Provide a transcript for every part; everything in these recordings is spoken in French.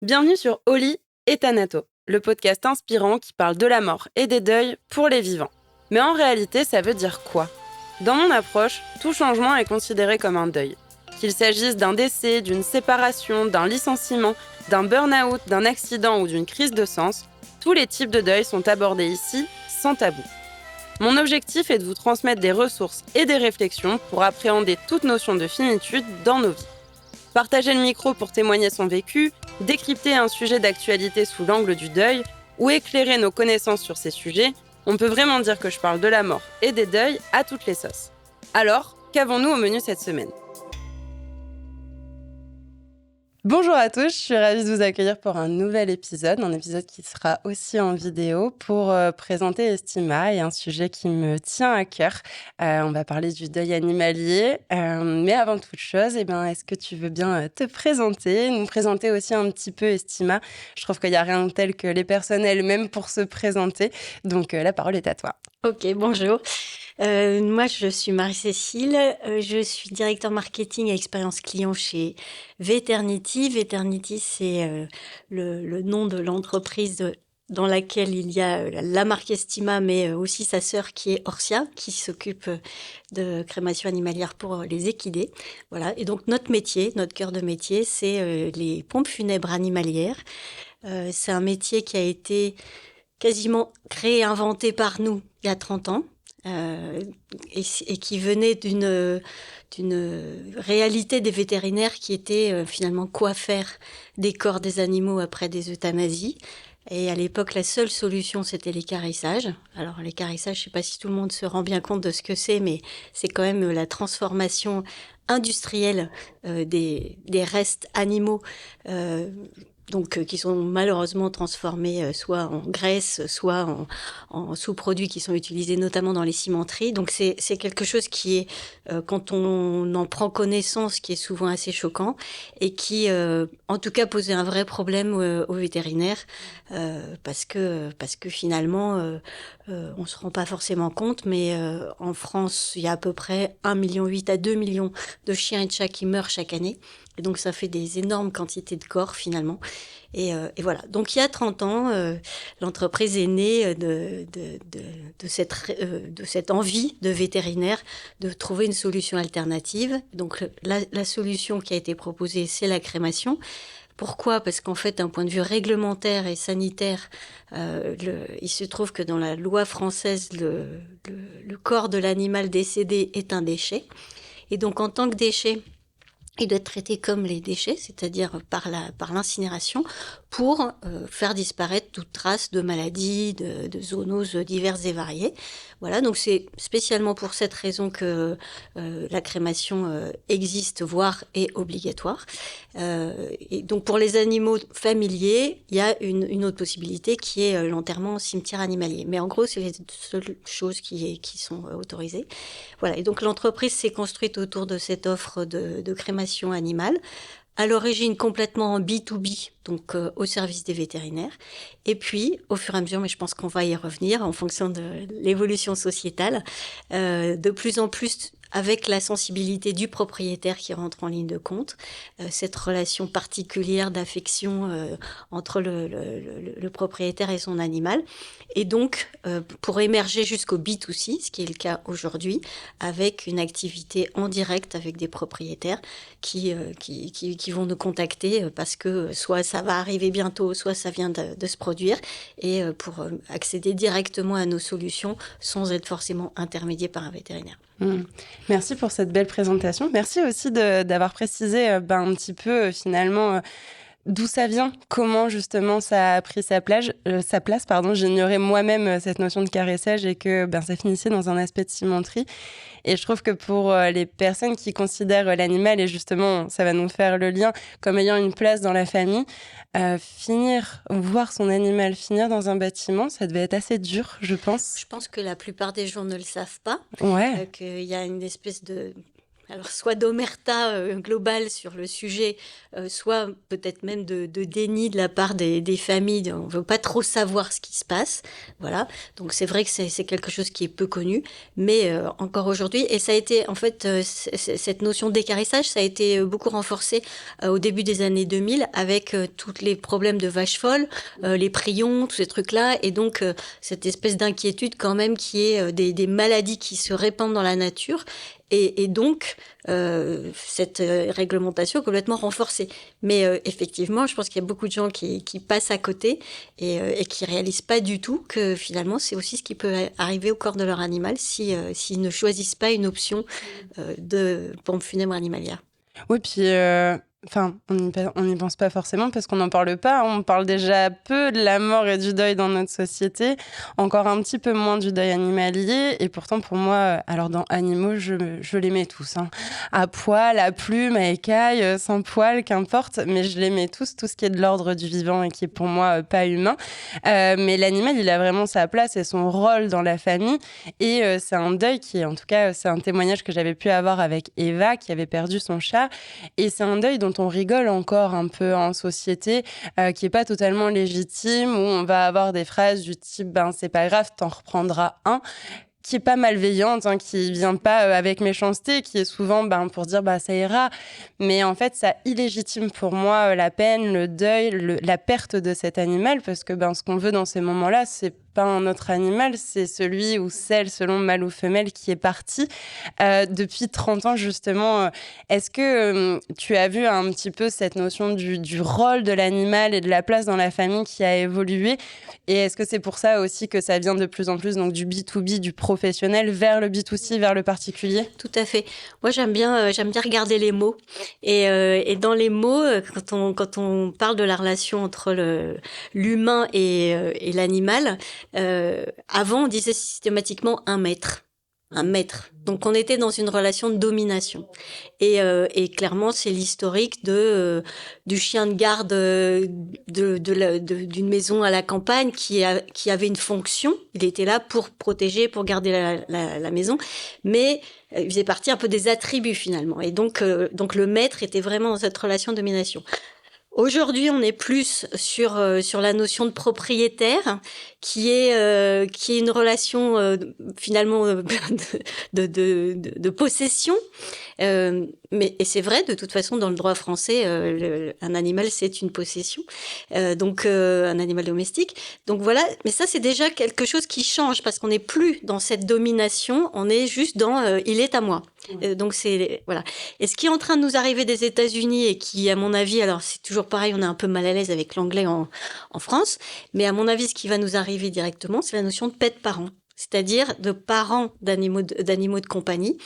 Bienvenue sur Oli et Thanato, le podcast inspirant qui parle de la mort et des deuils pour les vivants. Mais en réalité, ça veut dire quoi ? Dans mon approche, tout changement est considéré comme un deuil. Qu'il s'agisse d'un décès, d'une séparation, d'un licenciement, d'un burn-out, d'un accident ou d'une crise de sens, tous les types de deuil sont abordés ici, sans tabou. Mon objectif est de vous transmettre des ressources et des réflexions pour appréhender toute notion de finitude dans nos vies. Partager le micro pour témoigner son vécu, décrypter un sujet d'actualité sous l'angle du deuil ou éclairer nos connaissances sur ces sujets, on peut vraiment dire que je parle de la mort et des deuils à toutes les sauces. Alors, qu'avons-nous au menu cette semaine ? Bonjour à tous, je suis ravie de vous accueillir pour un nouvel épisode, un épisode qui sera aussi en vidéo pour présenter Estima et un sujet qui me tient à cœur. On va parler du deuil animalier, mais avant toute chose, est-ce que tu veux bien te présenter, nous présenter aussi un petit peu Estima ? Je trouve qu'il n'y a rien de tel que les personnes elles-mêmes pour se présenter, donc la parole est à toi. Ok, bonjour. Moi, je suis Marie-Cécile. Je suis directeur marketing et expérience client chez Veternity. Veternity, c'est le nom de l'entreprise dans laquelle il y a la marque Estima, mais aussi sa sœur qui est Orsia, qui s'occupe de crémation animalière pour les équidés. Voilà. Et donc, notre métier, notre cœur de métier, c'est les pompes funèbres animalières. C'est un métier qui a été quasiment créé, inventé par nous il y a 30 ans, et qui venait d'une réalité des vétérinaires qui était finalement quoi faire des corps des animaux après des euthanasies. Et à l'époque, la seule solution, c'était l'équarrissage. Alors, l'équarrissage, je ne sais pas si tout le monde se rend bien compte de ce que c'est, mais c'est quand même la transformation industrielle des restes animaux qui sont malheureusement transformés soit en graisse, soit en sous-produits qui sont utilisés notamment dans les cimenteries. Donc c'est quelque chose qui est, quand on en prend connaissance, qui est souvent assez choquant et qui, en tout cas, posait un vrai problème aux vétérinaires parce que finalement, on se rend pas forcément compte, mais en France, il y a à peu près 1,8 million à 2 millions de chiens et de chats qui meurent chaque année. Et donc, ça fait des énormes quantités de corps, finalement. Et voilà. Donc, il y a 30 ans, l'entreprise est née de cette envie de vétérinaire de trouver une solution alternative. Donc, la solution qui a été proposée, c'est la crémation. Pourquoi ? Parce qu'en fait, d'un point de vue réglementaire et sanitaire, il se trouve que dans la loi française, le corps de l'animal décédé est un déchet. Et donc, en tant que déchet, il doit être traité comme les déchets, c'est-à-dire par l'incinération, pour faire disparaître toute trace de maladies, de zoonoses diverses et variées. Voilà, donc c'est spécialement pour cette raison que la crémation existe, voire est obligatoire. Et donc pour les animaux familiers, il y a une autre possibilité qui est l'enterrement au cimetière animalier. Mais en gros, c'est les seules choses qui sont autorisées. Voilà, et donc l'entreprise s'est construite autour de cette offre de crémation animale, à l'origine complètement en B2B, donc au service des vétérinaires. Et puis, au fur et à mesure, mais je pense qu'on va y revenir en fonction de l'évolution sociétale, de plus en plus avec la sensibilité du propriétaire qui rentre en ligne de compte, cette relation particulière d'affection entre le propriétaire et son animal. Et donc, pour émerger jusqu'au B2C, ce qui est le cas aujourd'hui, avec une activité en direct avec des propriétaires qui vont nous contacter parce que soit ça va arriver bientôt, soit ça vient de se produire, et pour accéder directement à nos solutions sans être forcément intermédié par un vétérinaire. Merci pour cette belle présentation. Merci aussi d'avoir précisé un petit peu finalement d'où ça vient, comment justement ça a pris sa place. J'ignorais moi-même cette notion de caressage et que ça finissait dans un aspect de cimenterie. Et je trouve que pour les personnes qui considèrent l'animal, et justement, ça va nous faire le lien, comme ayant une place dans la famille, voir son animal finir dans un bâtiment, ça devait être assez dur, je pense. Je pense que la plupart des gens ne le savent pas. Ouais. Qu'il y a une espèce de alors soit d'omerta globale sur le sujet, soit peut-être même de déni de la part des familles. On ne veut pas trop savoir ce qui se passe. Voilà. Donc c'est vrai que c'est quelque chose qui est peu connu, mais encore aujourd'hui, et ça a été en fait cette notion d'équarrissage, ça a été beaucoup renforcé au début des années 2000 avec tous les problèmes de vaches folles, les prions, tous ces trucs-là, et donc cette espèce d'inquiétude quand même qui est des maladies qui se répandent dans la nature. Et donc, cette réglementation est complètement renforcée. Mais effectivement, je pense qu'il y a beaucoup de gens qui passent à côté et qui réalisent pas du tout que finalement, c'est aussi ce qui peut arriver au corps de leur animal s'ils ne choisissent pas une option de pompe funèbre animalière. Oui, puis on n'y pense pas forcément parce qu'on n'en parle pas. On parle déjà peu de la mort et du deuil dans notre société, encore un petit peu moins du deuil animalier. Et pourtant, pour moi, alors dans animaux, je les mets tous. Hein. À poil, à plume, à écaille, sans poil, qu'importe. Mais je les mets tous, tout ce qui est de l'ordre du vivant et qui est pour moi pas humain. Mais l'animal, il a vraiment sa place et son rôle dans la famille. Et c'est un deuil qui, en tout cas, c'est un témoignage que j'avais pu avoir avec Eva, qui avait perdu son chat. Et c'est un deuil dont on rigole encore un peu en société, qui est pas totalement légitime, où on va avoir des phrases du type « ben c'est pas grave, t'en reprendras un », qui est pas malveillante, hein, qui vient pas avec méchanceté, qui est souvent pour dire bah ça ira. Mais en fait, ça illégitime pour moi la peine, le deuil, la perte de cet animal, parce que ce qu'on veut dans ces moments-là, c'est pas un autre animal, c'est celui ou celle, selon mâle ou femelle, qui est parti depuis 30 ans justement. Est-ce que tu as vu un petit peu cette notion du rôle de l'animal et de la place dans la famille qui a évolué? Et est-ce que c'est pour ça aussi que ça vient de plus en plus donc, du B2B, du professionnel, vers le B2C, vers le particulier? Tout à fait. Moi, j'aime bien regarder les mots. Et dans les mots, quand on parle de la relation entre l'humain et l'animal, avant, on disait systématiquement un maître. Un maître. Donc, on était dans une relation de domination. Et clairement, c'est l'historique du chien de garde d'une maison à la campagne qui avait une fonction. Il était là pour protéger, pour garder la maison. Mais il faisait partie un peu des attributs, finalement. Et donc le maître était vraiment dans cette relation de domination. Aujourd'hui, on est plus sur la notion de propriétaire, qui est une relation finalement de possession. Et c'est vrai, de toute façon, dans le droit français, un animal c'est une possession, donc un animal domestique. Donc voilà, mais ça c'est déjà quelque chose qui change parce qu'on n'est plus dans cette domination, on est juste dans il est à moi. Donc c'est voilà. Et ce qui est en train de nous arriver des États-Unis et qui, à mon avis, alors c'est toujours pareil, on est un peu mal à l'aise avec l'anglais en France, mais à mon avis, ce qui va nous arriver directement, c'est la notion de pet parent, c'est-à-dire de parents d'animaux de compagnie.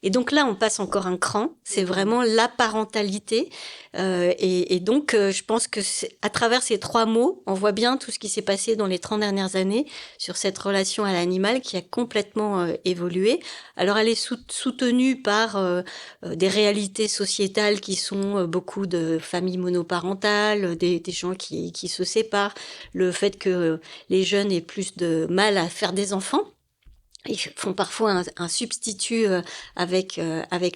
Et donc là, on passe encore un cran. C'est vraiment la parentalité. Et donc, je pense que à travers ces 3 mots, on voit bien tout ce qui s'est passé dans les 30 dernières années sur cette relation à l'animal qui a complètement évolué. Alors, elle est soutenue par des réalités sociétales qui sont beaucoup de familles monoparentales, des gens qui se séparent, le fait que les jeunes aient plus de mal à faire des enfants. Ils font parfois un substitut avec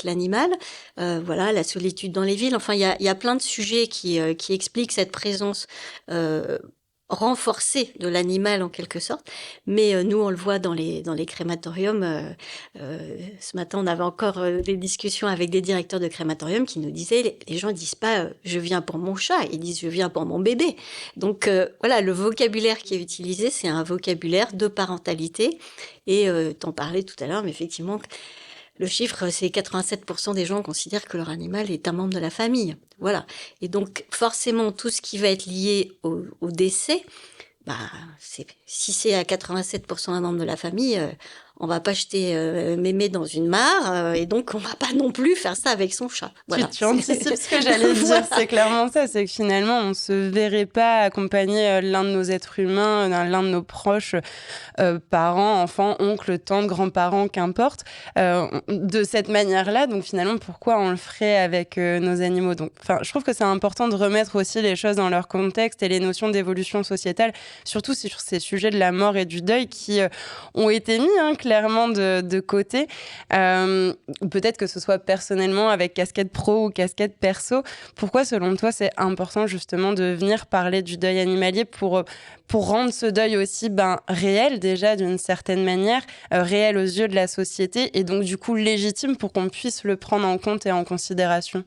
l'animal, voilà, la solitude dans les villes. Enfin, il y a plein de sujets qui expliquent cette présence renforcée de l'animal en quelque sorte. Mais nous, on le voit dans les crématoriums. Ce matin, on avait encore des discussions avec des directeurs de crématoriums qui nous disaient les gens disent pas je viens pour mon chat, ils disent je viens pour mon bébé. Donc voilà, le vocabulaire qui est utilisé, c'est un vocabulaire de parentalité. Et t'en parlais tout à l'heure, mais effectivement, le chiffre, c'est 87% des gens considèrent que leur animal est un membre de la famille. Voilà. Et donc, forcément, tout ce qui va être lié au décès, si c'est à 87% un membre de la famille, on va pas jeter mémé dans une mare, et donc on va pas non plus faire ça avec son chat. Voilà. Tu anticipes ce que j'allais dire, c'est clairement ça, c'est que finalement on se verrait pas accompagner l'un de nos êtres humains, l'un de nos proches, parents, enfants, oncles, tantes, grands-parents, qu'importe, de cette manière-là. Donc finalement, pourquoi on le ferait avec nos animaux? Donc, je trouve que c'est important de remettre aussi les choses dans leur contexte et les notions d'évolution sociétale, surtout sur ces sujets de la mort et du deuil qui ont été mis clairement de côté. Peut-être que ce soit personnellement avec casquette pro ou casquette perso. Pourquoi, selon toi, c'est important justement de venir parler du deuil animalier pour rendre ce deuil aussi réel déjà d'une certaine manière, réel aux yeux de la société et donc du coup légitime pour qu'on puisse le prendre en compte et en considération?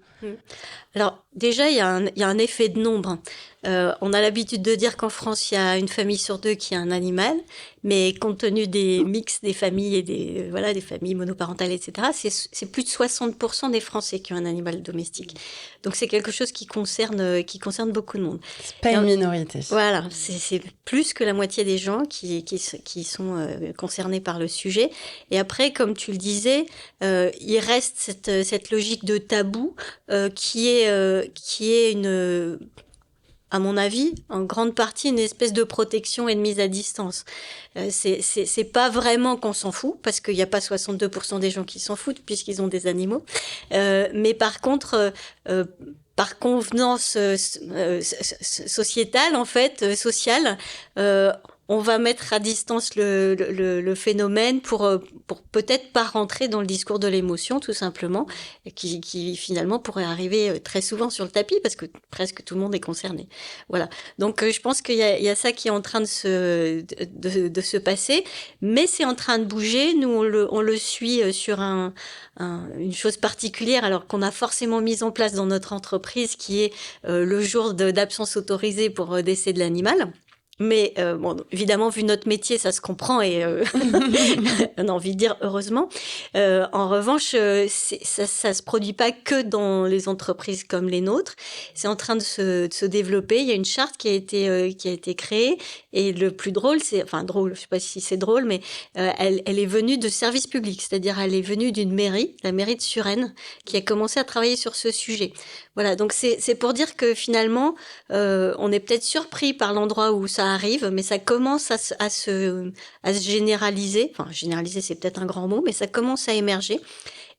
Alors déjà, il y a un effet de nombre. On a l'habitude de dire qu'en France, il y a une famille sur 2 qui a un animal, mais compte tenu des mix des familles et des familles monoparentales, etc., c'est plus de 60% des Français qui ont un animal domestique. Donc c'est quelque chose qui concerne beaucoup de monde. C'est pas une minorité. Voilà, c'est plus que la moitié des gens qui sont concernés par le sujet. Et après, comme tu le disais, il reste cette logique de tabou qui est à mon avis, en grande partie, une espèce de protection et de mise à distance. C'est pas vraiment qu'on s'en fout, parce qu'il n'y a pas 62% des gens qui s'en foutent, puisqu'ils ont des animaux. Mais par contre, par convenance sociétale, en fait, sociale, on va mettre à distance le phénomène pour peut-être pas rentrer dans le discours de l'émotion, tout simplement, qui finalement pourrait arriver très souvent sur le tapis parce que presque tout le monde est concerné. Voilà. Donc je pense qu'il y a ça qui est en train de se passer, mais c'est en train de bouger. Nous on le suit sur une chose particulière, alors qu'on a forcément mise en place dans notre entreprise, qui est le jour d'absence autorisée pour décès de l'animal. Mais évidemment, vu notre métier, ça se comprend et on a envie de dire heureusement. En revanche, ça se produit pas que dans les entreprises comme les nôtres. C'est en train de se développer. Il y a une charte qui a été créée et le plus drôle, drôle, je sais pas si c'est drôle, mais elle est venue de services publics, c'est-à-dire elle est venue d'une mairie, la mairie de Suresnes, qui a commencé à travailler sur ce sujet. Voilà, donc c'est pour dire que finalement, on est peut-être surpris par l'endroit où ça arrive, mais ça commence à se généraliser. Enfin, généraliser, c'est peut-être un grand mot, mais ça commence à émerger.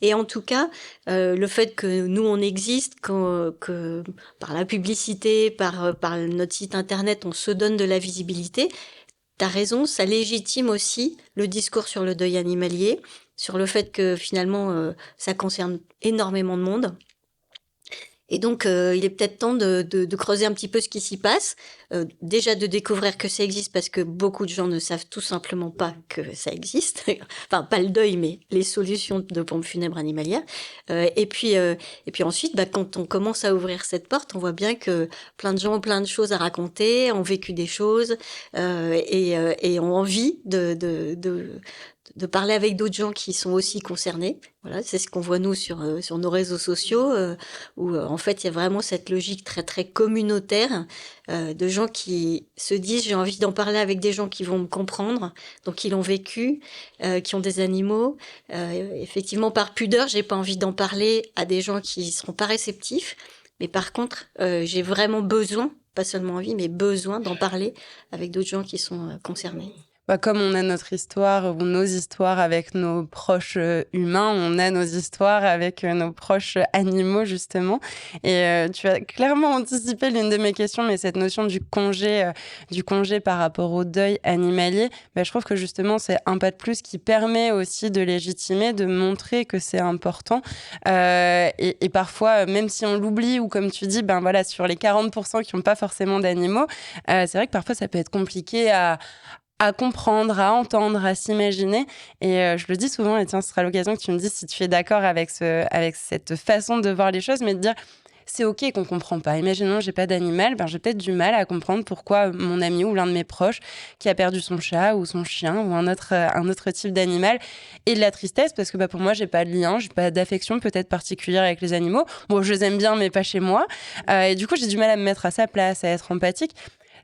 Et en tout cas, le fait que nous, on existe, que par la publicité, par notre site internet, on se donne de la visibilité, t'as raison, ça légitime aussi le discours sur le deuil animalier, sur le fait que finalement, ça concerne énormément de monde. Et donc, il est peut-être temps de creuser un petit peu ce qui s'y passe. Déjà de découvrir que ça existe, parce que beaucoup de gens ne savent tout simplement pas que ça existe. Enfin, pas le deuil, mais les solutions de pompes funèbres animalières. Et puis ensuite, quand on commence à ouvrir cette porte, on voit bien que plein de gens ont plein de choses à raconter, ont vécu des choses, et ont envie de parler avec d'autres gens qui sont aussi concernés. Voilà, c'est ce qu'on voit nous sur nos réseaux sociaux, où en fait il y a vraiment cette logique très très communautaire, de gens qui se disent j'ai envie d'en parler avec des gens qui vont me comprendre, donc qui l'ont vécu, qui ont des animaux. Effectivement, par pudeur, j'ai pas envie d'en parler à des gens qui seront pas réceptifs, mais par contre j'ai vraiment besoin, pas seulement envie, mais besoin d'en parler avec d'autres gens qui sont concernés. Comme on a notre histoire ou nos histoires avec nos proches humains, on a nos histoires avec nos proches animaux, justement. Et tu as clairement anticipé l'une de mes questions, mais cette notion du congé par rapport au deuil animalier, je trouve que justement, c'est un pas de plus qui permet aussi de légitimer, de montrer que c'est important. Et parfois, même si on l'oublie, ou comme tu dis, sur les 40% qui n'ont pas forcément d'animaux, c'est vrai que parfois, ça peut être compliqué à comprendre, à entendre, à s'imaginer. Et je le dis souvent, et tiens, ce sera l'occasion que tu me dises si tu es d'accord avec cette façon de voir les choses, mais de dire, c'est OK qu'on ne comprend pas. Imaginons, j'ai pas d'animal, j'ai peut-être du mal à comprendre pourquoi mon ami ou l'un de mes proches qui a perdu son chat ou son chien ou un autre type d'animal et de la tristesse, parce que pour moi, j'ai pas de lien, j'ai pas d'affection peut-être particulière avec les animaux. Bon, je les aime bien, mais pas chez moi. Et du coup, j'ai du mal à me mettre à sa place, à être empathique.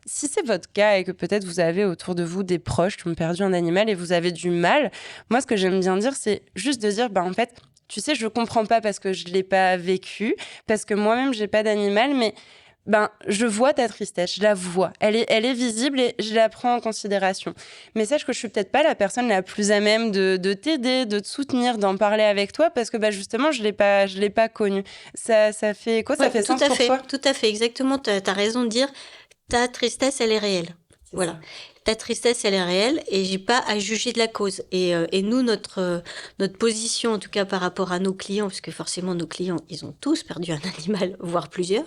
Si c'est votre cas et que peut-être vous avez autour de vous des proches qui ont perdu un animal et vous avez du mal, moi, ce que j'aime bien dire, c'est juste de dire, en fait, tu sais, je comprends pas parce que je l'ai pas vécu, parce que moi-même, j'ai pas d'animal, mais je vois ta tristesse, je la vois. Elle est visible et je la prends en considération. Mais sache que je suis peut-être pas la personne la plus à même de t'aider, de te soutenir, d'en parler avec toi, parce que justement, je l'ai pas connu. Ça fait quoi? Ça fait sens pour toi? Tout à fait, exactement. T'as raison de dire, ta tristesse, elle est réelle. Voilà. ta tristesse, elle est réelle et j'ai pas à juger de la cause. Et nous, notre position, en tout cas par rapport à nos clients, parce que forcément nos clients, ils ont tous perdu un animal, voire plusieurs,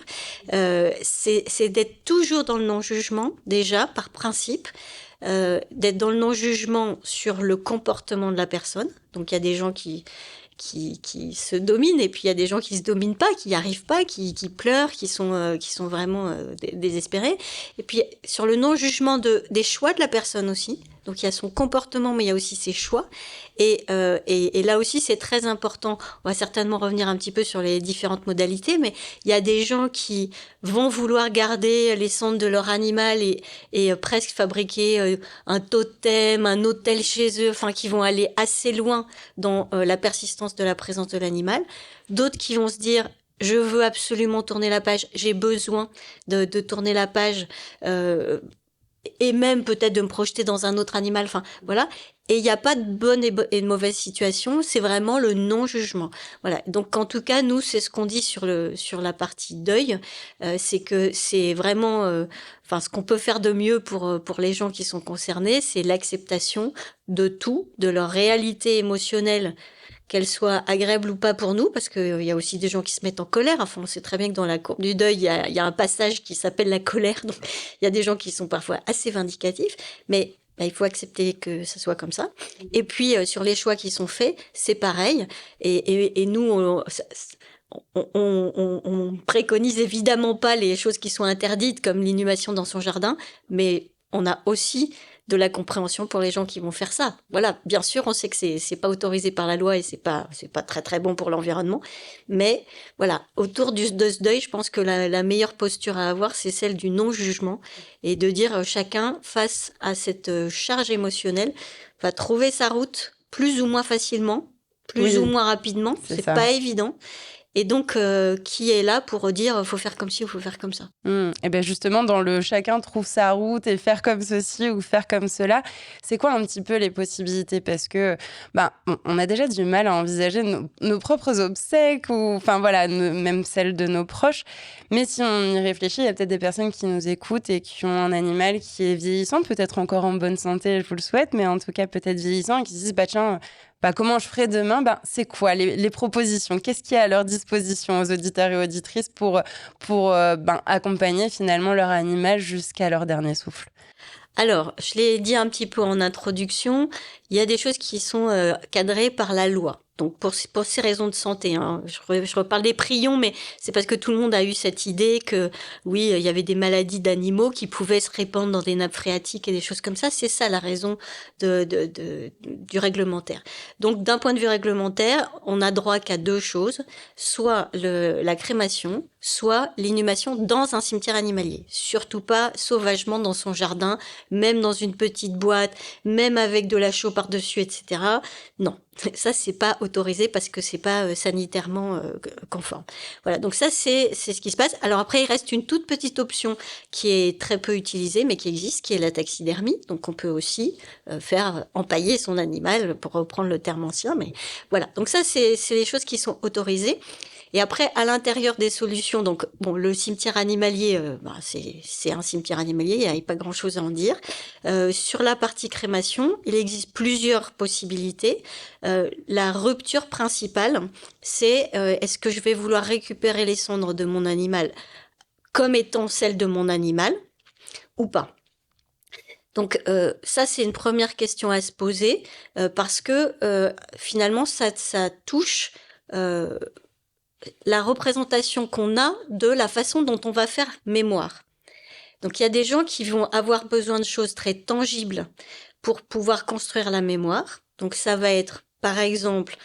c'est d'être toujours dans le non-jugement, déjà, par principe, d'être dans le non-jugement sur le comportement de la personne. Donc il y a des gens qui se dominent et puis il y a des gens qui se dominent pas, qui n'y arrivent pas, qui pleurent, qui sont vraiment désespérés. Et puis sur le non-jugement des choix de la personne aussi. Donc il y a son comportement, mais il y a aussi ses choix. Et là aussi, c'est très important. On va certainement revenir un petit peu sur les différentes modalités, mais il y a des gens qui vont vouloir garder les cendres de leur animal et presque fabriquer un totem, un hôtel chez eux, enfin qui vont aller assez loin dans la persistance de la présence de l'animal. D'autres qui vont se dire je veux absolument tourner la page, j'ai besoin de tourner la page et même peut-être de me projeter dans un autre animal, enfin voilà. Et il n'y a pas de bonne et de mauvaise situation, c'est vraiment le non-jugement. Voilà. Donc en tout cas, nous, c'est ce qu'on dit sur la partie deuil, c'est que c'est vraiment, ce qu'on peut faire de mieux pour les gens qui sont concernés, c'est l'acceptation de tout, de leur réalité émotionnelle, qu'elle soit agréable ou pas pour nous, parce qu'il y a aussi des gens qui se mettent en colère. Enfin, on sait très bien que dans la courbe du deuil, il y a un passage qui s'appelle la colère. Donc, il y a des gens qui sont parfois assez vindicatifs, mais il faut accepter que ça soit comme ça. Et puis, sur les choix qui sont faits, c'est pareil. Et nous, on préconise évidemment pas les choses qui sont interdites, comme l'inhumation dans son jardin, mais on a aussi de la compréhension pour les gens qui vont faire ça. Voilà, bien sûr, on sait que c'est pas autorisé par la loi et c'est pas très très bon pour l'environnement, mais voilà, autour de ce deuil, je pense que la meilleure posture à avoir, c'est celle du non-jugement et de dire chacun face à cette charge émotionnelle va trouver sa route plus ou moins facilement, plus ou moins rapidement, c'est pas évident. Et donc, qui est là pour dire faut faire comme ci ou faut faire comme ça. Et bien justement, dans le chacun trouve sa route et faire comme ceci ou faire comme cela, c'est quoi un petit peu les possibilités ? Parce que on a déjà du mal à envisager nos propres obsèques ou enfin voilà, même celles de nos proches. Mais si on y réfléchit, il y a peut-être des personnes qui nous écoutent et qui ont un animal qui est vieillissant, peut-être encore en bonne santé, je vous le souhaite, mais en tout cas peut-être vieillissant et qui se disent tiens, comment je ferai demain ? C'est quoi les propositions ? Qu'est-ce qu'il y a à leur disposition aux auditeurs et auditrices pour accompagner finalement leur animal jusqu'à leur dernier souffle ? Alors, je l'ai dit un petit peu en introduction, il y a des choses qui sont cadrées par la loi. Donc pour ces raisons de santé, hein, je reparle des prions, mais c'est parce que tout le monde a eu cette idée que oui, il y avait des maladies d'animaux qui pouvaient se répandre dans des nappes phréatiques et des choses comme ça. C'est ça la raison du réglementaire. Donc d'un point de vue réglementaire, on a droit qu'à deux choses, soit la crémation, soit l'inhumation dans un cimetière animalier. Surtout pas sauvagement dans son jardin, même dans une petite boîte, même avec de la chaux par-dessus, etc. Non. Ça, c'est pas autorisé parce que c'est pas sanitairement conforme. Voilà, donc ça, c'est ce qui se passe. Alors après, il reste une toute petite option qui est très peu utilisée, mais qui existe, qui est la taxidermie. Donc on peut aussi faire empailler son animal, pour reprendre le terme ancien. Mais voilà, donc ça, c'est les choses qui sont autorisées. Et après, à l'intérieur des solutions, donc le cimetière animalier, c'est un cimetière animalier, il n'y a pas grand-chose à en dire. Sur la partie crémation, il existe plusieurs possibilités. La rupture principale, c'est est-ce que je vais vouloir récupérer les cendres de mon animal comme étant celles de mon animal ou pas ? Donc ça, c'est une première question à se poser parce que finalement, ça touche la représentation qu'on a de la façon dont on va faire mémoire. Donc il y a des gens qui vont avoir besoin de choses très tangibles pour pouvoir construire la mémoire. Donc ça va être par exemple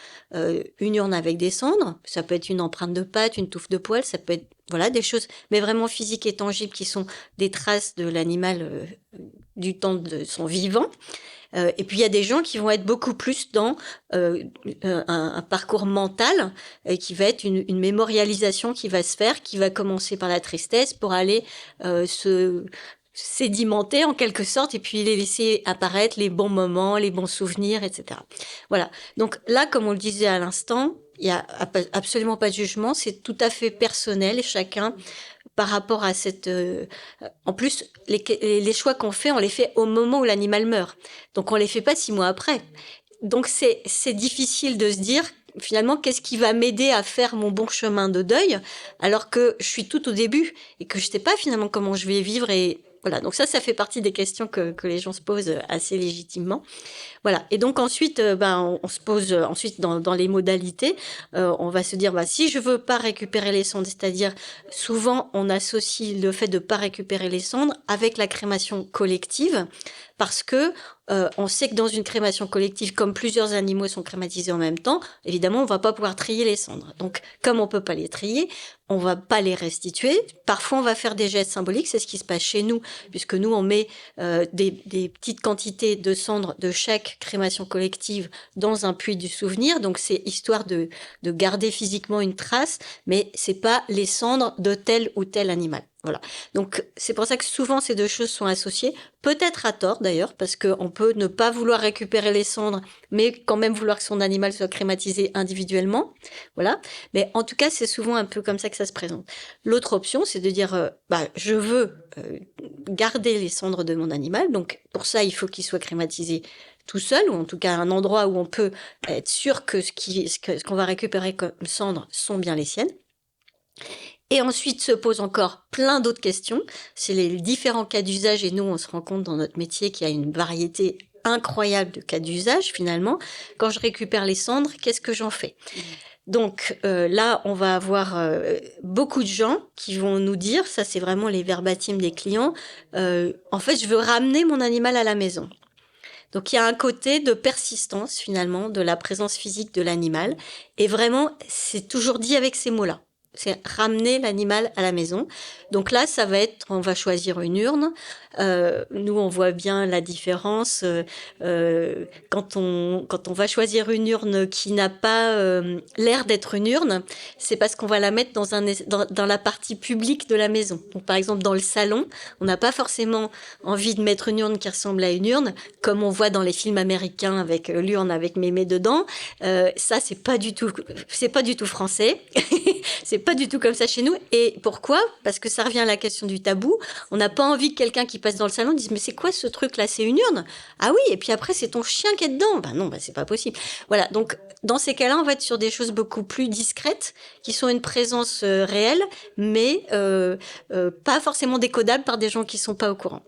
une urne avec des cendres, ça peut être une empreinte de patte, une touffe de poils, ça peut être des choses mais vraiment physiques et tangibles qui sont des traces de l'animal du temps de son vivant. Et puis il y a des gens qui vont être beaucoup plus dans un parcours mental qui va être une mémorialisation qui va se faire, qui va commencer par la tristesse pour aller se sédimenter en quelque sorte et puis les laisser apparaître les bons moments, les bons souvenirs, etc. Voilà. Donc là, comme on le disait à l'instant, Il n'y a absolument pas de jugement, c'est tout à fait personnel, chacun par rapport à cette... En plus, les choix qu'on fait, on les fait au moment où l'animal meurt. Donc on les fait pas 6 mois après. Donc c'est difficile de se dire, finalement, qu'est-ce qui va m'aider à faire mon bon chemin de deuil, alors que je suis tout au début et que je sais pas finalement comment je vais vivre. Et voilà, donc ça fait partie des questions que les gens se posent assez légitimement. Voilà. Et donc ensuite, on se pose ensuite dans les modalités. On va se dire, si je veux pas récupérer les cendres, c'est-à-dire souvent on associe le fait de pas récupérer les cendres avec la crémation collective, parce que on sait que dans une crémation collective, comme plusieurs animaux sont crématisés en même temps, évidemment, on va pas pouvoir trier les cendres. Donc, comme on peut pas les trier, on va pas les restituer. Parfois, on va faire des gestes symboliques. C'est ce qui se passe chez nous, puisque nous, on met des petites quantités de cendres de chaque crémation collective dans un puits du souvenir. Donc, c'est histoire de garder physiquement une trace, mais c'est pas les cendres de tel ou tel animal. Voilà. Donc, c'est pour ça que souvent ces deux choses sont associées. Peut-être à tort d'ailleurs, parce qu'on peut ne pas vouloir récupérer les cendres, mais quand même vouloir que son animal soit crématisé individuellement. Voilà. Mais en tout cas, c'est souvent un peu comme ça que ça se présente. L'autre option, c'est de dire, je veux garder les cendres de mon animal. Donc, pour ça, il faut qu'il soit crématisé tout seul, ou en tout cas un endroit où on peut être sûr que ce qu'on va récupérer comme cendres sont bien les siennes. Et ensuite se posent encore plein d'autres questions. C'est les différents cas d'usage, et nous, on se rend compte dans notre métier qu'il y a une variété incroyable de cas d'usage, finalement. Quand je récupère les cendres, qu'est-ce que j'en fais ? Donc là, on va avoir beaucoup de gens qui vont nous dire, ça c'est vraiment les verbatims des clients, en fait, je veux ramener mon animal à la maison. Donc il y a un côté de persistance, finalement, de la présence physique de l'animal. Et vraiment, c'est toujours dit avec ces mots-là. C'est ramener l'animal à la maison. Donc là, ça va être, on va choisir une urne. Nous, on voit bien la différence quand on va choisir une urne qui n'a pas l'air d'être une urne, c'est parce qu'on va la mettre dans la partie publique de la maison. Donc, par exemple, dans le salon, on n'a pas forcément envie de mettre une urne qui ressemble à une urne, comme on voit dans les films américains avec l'urne avec mémé dedans. Ça, c'est pas du tout français. C'est pas du tout comme ça chez nous. Et pourquoi ? Parce que ça revient à la question du tabou. On n'a pas envie que quelqu'un qui passe dans le salon dise « Mais c'est quoi ce truc-là ? C'est une urne ?» Ah oui, et puis après, c'est ton chien qui est dedans. Non, c'est pas possible. Voilà, donc dans ces cas-là, on va être sur des choses beaucoup plus discrètes, qui sont une présence réelle, mais pas forcément décodables par des gens qui sont pas au courant.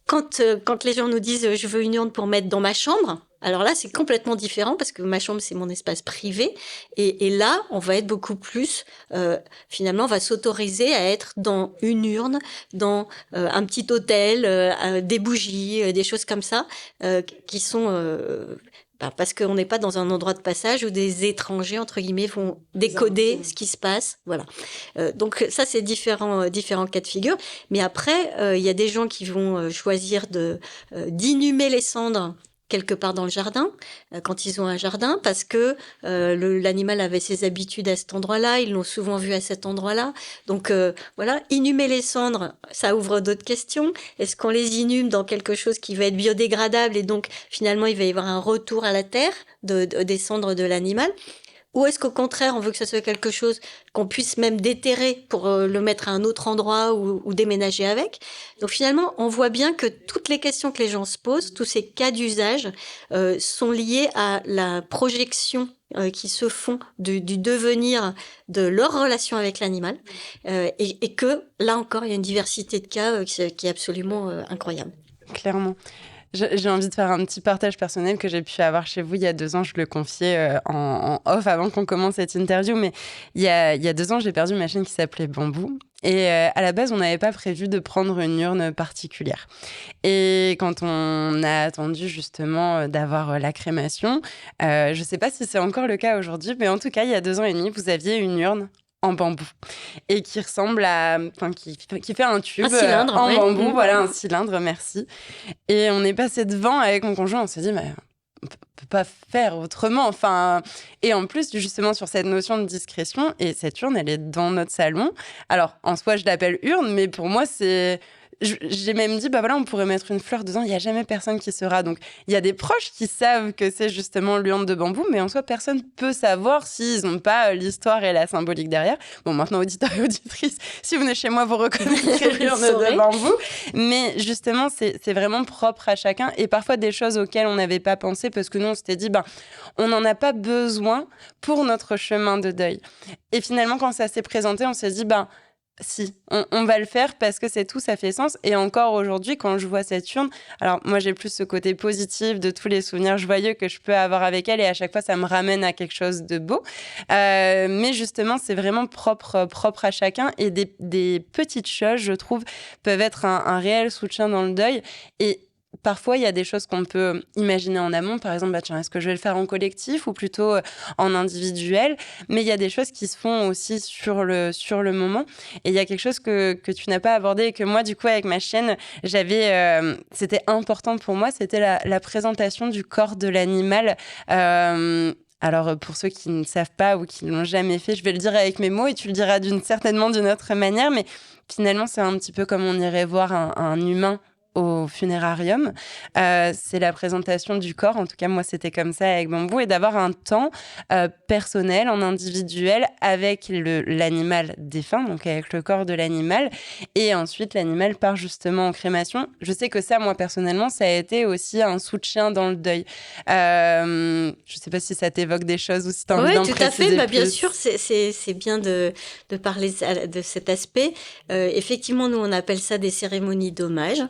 Quand les gens nous disent « Je veux une urne pour mettre dans ma chambre », alors là, c'est complètement différent parce que ma chambre, c'est mon espace privé. Et là, on va être beaucoup plus... finalement, on va s'autoriser à être dans une urne, dans un petit hôtel, des bougies, des choses comme ça, qui sont... parce qu'on n'est pas dans un endroit de passage où des étrangers, entre guillemets, vont décoder ce qui se passe. Voilà. Donc ça, c'est différents cas de figure. Mais après, il y a des gens qui vont choisir d'inhumer les cendres quelque part dans le jardin, quand ils ont un jardin, parce que l'animal avait ses habitudes à cet endroit-là, ils l'ont souvent vu à cet endroit-là. Donc voilà, inhumer les cendres, ça ouvre d'autres questions. Est-ce qu'on les inhume dans quelque chose qui va être biodégradable et donc finalement il va y avoir un retour à la terre des cendres de l'animal ? Ou est-ce qu'au contraire, on veut que ça soit quelque chose qu'on puisse même déterrer pour le mettre à un autre endroit ou déménager avec ? Donc finalement, on voit bien que toutes les questions que les gens se posent, tous ces cas d'usage, sont liés à la projection qui se font du devenir de leur relation avec l'animal. Et que, là encore, il y a une diversité de cas qui est absolument incroyable. Clairement. J'ai envie de faire un petit partage personnel que j'ai pu avoir chez vous il y a 2 ans. Je le confiais en off avant qu'on commence cette interview. Mais il y a 2 ans, j'ai perdu ma chienne qui s'appelait Bambou. Et à la base, on n'avait pas prévu de prendre une urne particulière. Et quand on a attendu justement d'avoir la crémation, je ne sais pas si c'est encore le cas aujourd'hui, mais en tout cas, il y a 2 ans et demi, vous aviez une urne en bambou et qui ressemble à... Enfin, qui fait un tube en bambou. Voilà, un cylindre, merci. Et on est passé devant avec mon conjoint, on s'est dit, mais on peut pas faire autrement. Enfin, et en plus, justement, sur cette notion de discrétion, et cette urne, elle est dans notre salon. Alors, en soi, je l'appelle urne, mais pour moi, c'est j'ai même dit, bah voilà, on pourrait mettre une fleur dedans, il n'y a jamais personne qui saura. Donc, il y a des proches qui savent que c'est justement l'urne de bambou, mais en soi, personne peut savoir s'ils n'ont pas l'histoire et la symbolique derrière. Bon, maintenant, auditeurs et auditrices, si vous venez chez moi, vous reconnaîtrez l'urne de bambou. Mais justement, c'est vraiment propre à chacun. Et parfois, des choses auxquelles on n'avait pas pensé, parce que nous, on s'était dit, on n'en a pas besoin pour notre chemin de deuil. Et finalement, quand ça s'est présenté, on s'est dit, si, on va le faire parce que c'est tout, ça fait sens. Et encore aujourd'hui, quand je vois cette urne, alors moi j'ai plus ce côté positif de tous les souvenirs joyeux que je peux avoir avec elle et à chaque fois ça me ramène à quelque chose de beau. Mais justement, c'est vraiment propre à chacun et des petites choses, je trouve, peuvent être un réel soutien dans le deuil. Et parfois, il y a des choses qu'on peut imaginer en amont. Par exemple, tiens, est-ce que je vais le faire en collectif ou plutôt en individuel? Mais il y a des choses qui se font aussi sur le moment. Et il y a quelque chose que tu n'as pas abordé et que moi, du coup, avec ma chienne, c'était important pour moi, c'était la présentation du corps de l'animal. Alors, pour ceux qui ne savent pas ou qui ne l'ont jamais fait, je vais le dire avec mes mots et tu le diras certainement d'une autre manière. Mais finalement, c'est un petit peu comme on irait voir un humain au funérarium. C'est la présentation du corps. En tout cas, moi, c'était comme ça avec Bambou. Et d'avoir un temps personnel, en individuel, avec l'animal défunt, donc avec le corps de l'animal. Et ensuite, l'animal part justement en crémation. Je sais que ça, moi, personnellement, ça a été aussi un soutien dans le deuil. Je ne sais pas si ça t'évoque des choses ou si tu as envie d'en préciser plus. Oui, tout à fait. Bien sûr, c'est bien de parler de cet aspect. Effectivement, nous, on appelle ça des cérémonies d'hommage.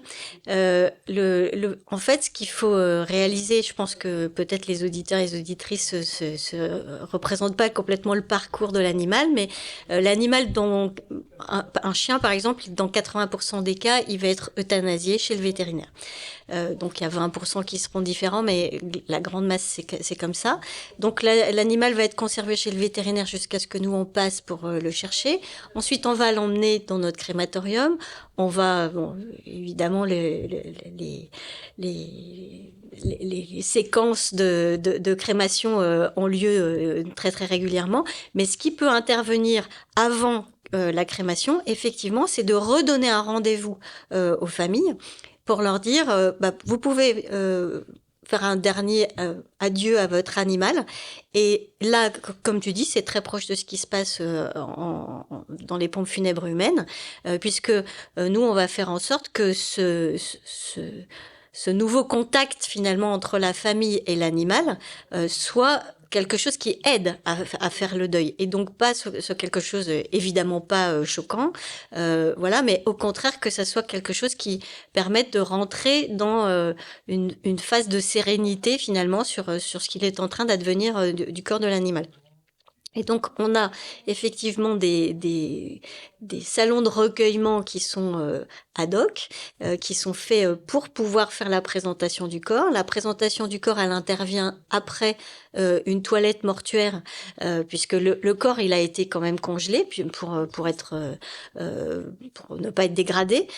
En fait, ce qu'il faut réaliser, je pense que peut-être les auditeurs et les auditrices se représentent pas complètement le parcours de l'animal, mais l'animal, un chien par exemple, dans 80% des cas, il va être euthanasié chez le vétérinaire. Donc il y a 20% qui seront différents, mais la grande masse c'est comme ça. Donc l'animal va être conservé chez le vétérinaire jusqu'à ce que nous on passe pour le chercher. Ensuite on va l'emmener dans notre crématorium. On va évidemment les séquences de crémation ont lieu très très régulièrement, mais ce qui peut intervenir avant la crémation, effectivement, c'est de redonner un rendez-vous aux familles pour leur dire, vous pouvez faire un dernier adieu à votre animal. Et là, comme tu dis, c'est très proche de ce qui se passe dans les pompes funèbres humaines, puisque nous, on va faire en sorte que ce nouveau contact finalement entre la famille et l'animal soit quelque chose qui aide à faire le deuil, et donc pas sur quelque chose évidemment pas choquant, voilà, mais au contraire que ça soit quelque chose qui permette de rentrer dans une phase de sérénité finalement sur ce qu'il est en train d'advenir du corps de l'animal. Et donc, on a effectivement des salons de recueillement qui sont ad hoc, qui sont faits pour pouvoir faire la présentation du corps. La présentation du corps, elle intervient après une toilette mortuaire, puisque le corps, il a été quand même congelé pour ne pas être dégradé.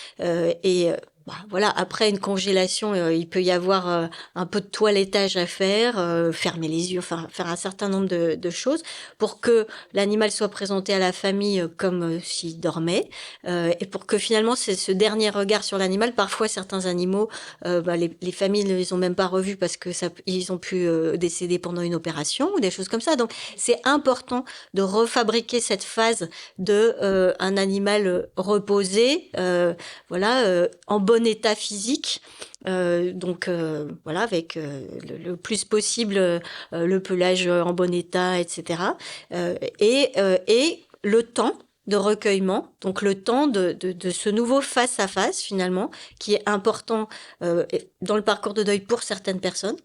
Voilà, après une congélation, il peut y avoir un peu de toilettage à faire, fermer les yeux, enfin faire un certain nombre de choses pour que l'animal soit présenté à la famille comme s'il dormait, et pour que finalement c'est ce dernier regard sur l'animal. Parfois certains animaux, les familles ne les ont même pas revus parce que ils ont pu décéder pendant une opération ou des choses comme ça. Donc c'est important de refabriquer cette phase de un animal reposé, en bon état physique, avec le plus possible le pelage en bon état, etc. Et le temps de recueillement, donc le temps de ce nouveau face à face finalement, qui est important dans le parcours de deuil pour certaines personnes.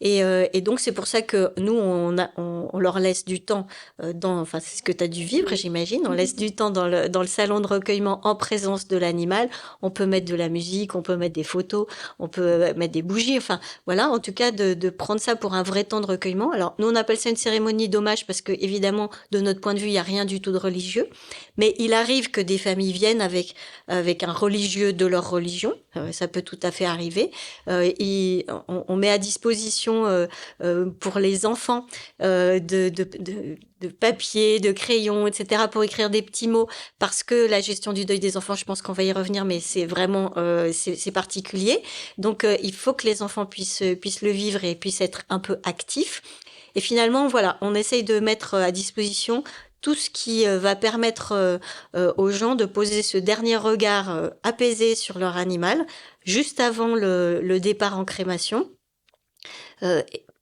Et donc c'est pour ça que nous on leur laisse du temps c'est ce que tu as dû vivre, j'imagine. On laisse du temps dans le salon de recueillement en présence de l'animal. On peut mettre de la musique, on peut mettre des photos, on peut mettre des bougies, enfin voilà, en tout cas de prendre ça pour un vrai temps de recueillement. Alors nous on appelle ça une cérémonie d'hommage parce que évidemment de notre point de vue il y a rien du tout de religieux. Mais il arrive que des familles viennent avec un religieux de leur religion. Ça peut tout à fait arriver. On met à disposition pour les enfants de papier, de crayons, etc. pour écrire des petits mots. Parce que la gestion du deuil des enfants, je pense qu'on va y revenir, mais c'est vraiment c'est particulier. Donc il faut que les enfants puissent le vivre et puissent être un peu actifs. Et finalement, voilà, on essaye de mettre à disposition tout ce qui va permettre aux gens de poser ce dernier regard apaisé sur leur animal juste avant le départ en crémation,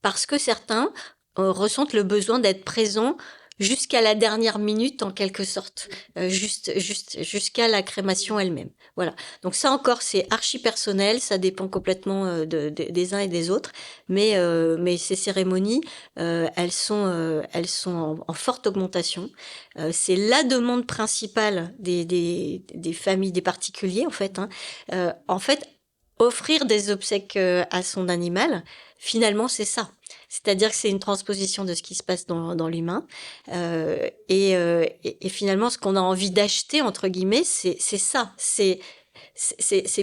parce que certains ressentent le besoin d'être présents jusqu'à la dernière minute en quelque sorte, jusqu'à la crémation elle-même. Voilà. Donc ça encore c'est archi personnel, ça dépend complètement des uns et des autres, mais ces cérémonies elles sont en forte augmentation. C'est la demande principale des familles, des particuliers en fait. En fait, offrir des obsèques à son animal, finalement c'est ça. C'est-à-dire que c'est une transposition de ce qui se passe dans l'humain. Et finalement, ce qu'on a envie d'acheter, entre guillemets, c'est ça. C'est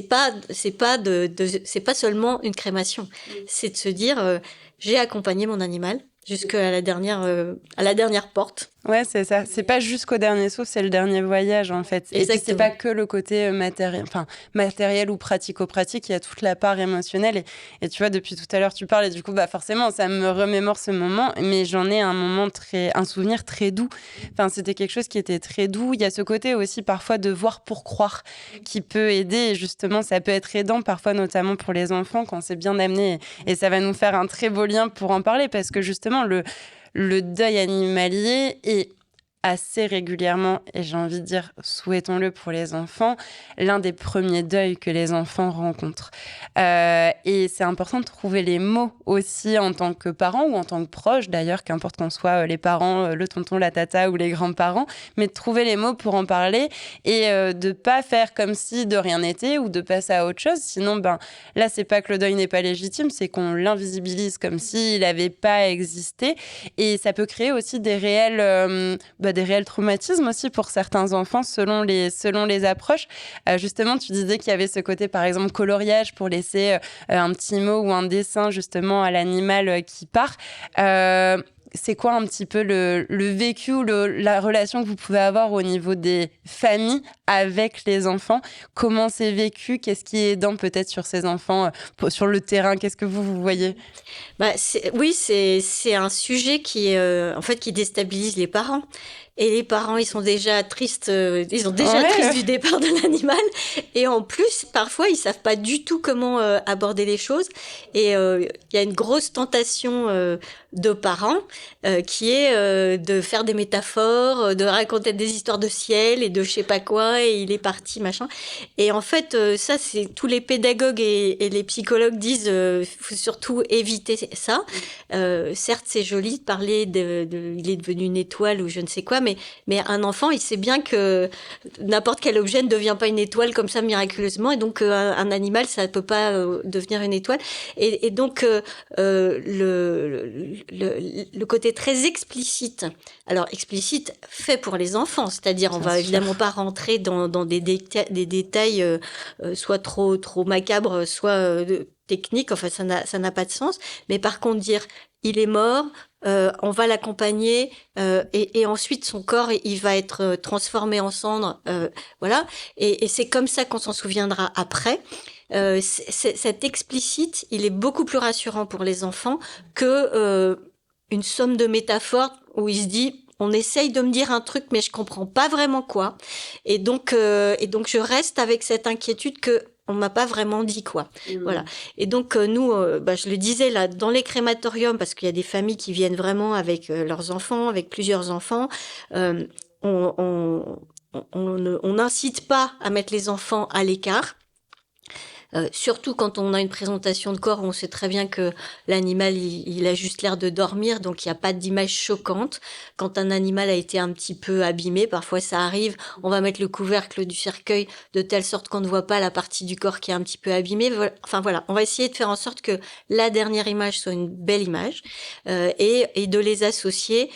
pas seulement une crémation. C'est de se dire, j'ai accompagné mon animal jusqu'à la dernière porte. Ouais, c'est ça. C'est pas jusqu'au dernier souffle, c'est le dernier voyage, en fait. Exactement. Et puis, c'est pas que le côté matériel ou pratico-pratique, il y a toute la part émotionnelle. Et tu vois, depuis tout à l'heure, tu parles, et du coup, forcément, ça me remémore ce moment, mais j'en ai un souvenir très doux. Enfin, c'était quelque chose qui était très doux. Il y a ce côté aussi, parfois, de voir pour croire, qui peut aider. Et justement, ça peut être aidant, parfois, notamment pour les enfants, quand c'est bien amené. Et ça va nous faire un très beau lien pour en parler, parce que justement, le deuil animalier est assez régulièrement, et j'ai envie de dire, souhaitons-le pour les enfants, l'un des premiers deuils que les enfants rencontrent. Et c'est important de trouver les mots aussi en tant que parent ou en tant que proche, d'ailleurs, qu'importe qu'on soit les parents, le tonton, la tata ou les grands-parents, mais de trouver les mots pour en parler et de pas faire comme si de rien n'était ou de passer à autre chose. Sinon, là, c'est pas que le deuil n'est pas légitime, c'est qu'on l'invisibilise comme s'il n'avait pas existé. Et ça peut créer aussi des réels traumatismes aussi pour certains enfants selon les approches. Justement, tu disais qu'il y avait ce côté, par exemple, coloriage pour laisser un petit mot ou un dessin justement à l'animal qui part. C'est quoi un petit peu le vécu ou la relation que vous pouvez avoir au niveau des familles avec les enfants? Comment c'est vécu? Qu'est-ce qui est aidant peut-être sur ces enfants sur le terrain? Qu'est-ce que vous voyez? C'est un sujet qui déstabilise les parents. Et les parents, ils sont déjà tristes, tristes du départ de l'animal. Et en plus, parfois, ils savent pas du tout comment aborder les choses. Et il y a une grosse tentation de parents qui est de faire des métaphores, de raconter des histoires de ciel et de je sais pas quoi, et il est parti, machin. Et en fait, ça, c'est tous les pédagogues et les psychologues disent faut surtout éviter ça. Certes, c'est joli de parler il est devenu une étoile ou je ne sais quoi, mais un enfant, il sait bien que n'importe quel objet ne devient pas une étoile comme ça miraculeusement, et donc un animal, ça ne peut pas devenir une étoile. Et donc le côté très explicite, alors explicite fait pour les enfants, c'est-à-dire on va évidemment pas rentrer dans des détails soit trop macabres, soit techniques, enfin ça n'a pas de sens, mais par contre dire il est mort, on va l'accompagner et ensuite son corps il va être transformé en cendres, voilà, et c'est comme ça qu'on s'en souviendra après. Cet explicite, il est beaucoup plus rassurant pour les enfants que une somme de métaphores où il se dit on essaye de me dire un truc mais je comprends pas vraiment quoi, et donc je reste avec cette inquiétude que on m'a pas vraiment dit quoi. Voilà. Et donc nous, je le disais là, dans les crématoriums, parce qu'il y a des familles qui viennent vraiment avec leurs enfants, avec plusieurs enfants, on n'incite pas à mettre les enfants à l'écart. Surtout quand on a une présentation de corps où on sait très bien que l'animal il a juste l'air de dormir, donc il n'y a pas d'image choquante. Quand un animal a été un petit peu abîmé, parfois ça arrive, on va mettre le couvercle du cercueil de telle sorte qu'on ne voit pas la partie du corps qui est un petit peu abîmée. Enfin voilà, on va essayer de faire en sorte que la dernière image soit une belle image et de les associer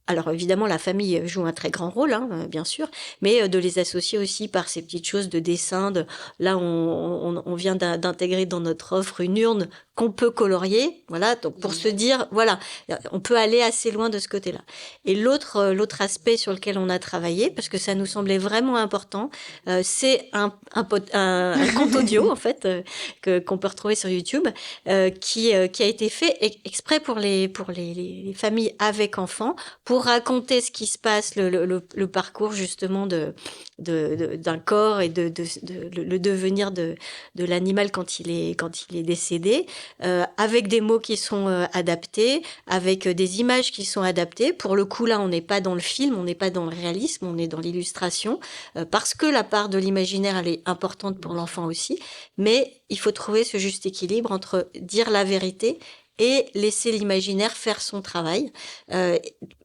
Alors évidemment, la famille joue un très grand rôle, hein, bien sûr, mais de les associer aussi par ces petites choses de dessin. Là, on vient d'intégrer dans notre offre une urne qu'on peut colorier, voilà, donc pour se dire, voilà, on peut aller assez loin de ce côté-là. Et l'autre aspect sur lequel on a travaillé, parce que ça nous semblait vraiment important, c'est un compte audio en fait qu'on peut retrouver sur YouTube, qui a été fait exprès pour les familles avec enfants, pour raconter ce qui se passe, le parcours justement d'un corps et le devenir de l'animal quand il est décédé, avec des mots qui sont adaptés, avec des images qui sont adaptées. Pour le coup, là, on n'est pas dans le film, on n'est pas dans le réalisme, on est dans l'illustration, parce que la part de l'imaginaire, elle est importante pour l'enfant aussi, mais il faut trouver ce juste équilibre entre dire la vérité et laisser l'imaginaire faire son travail.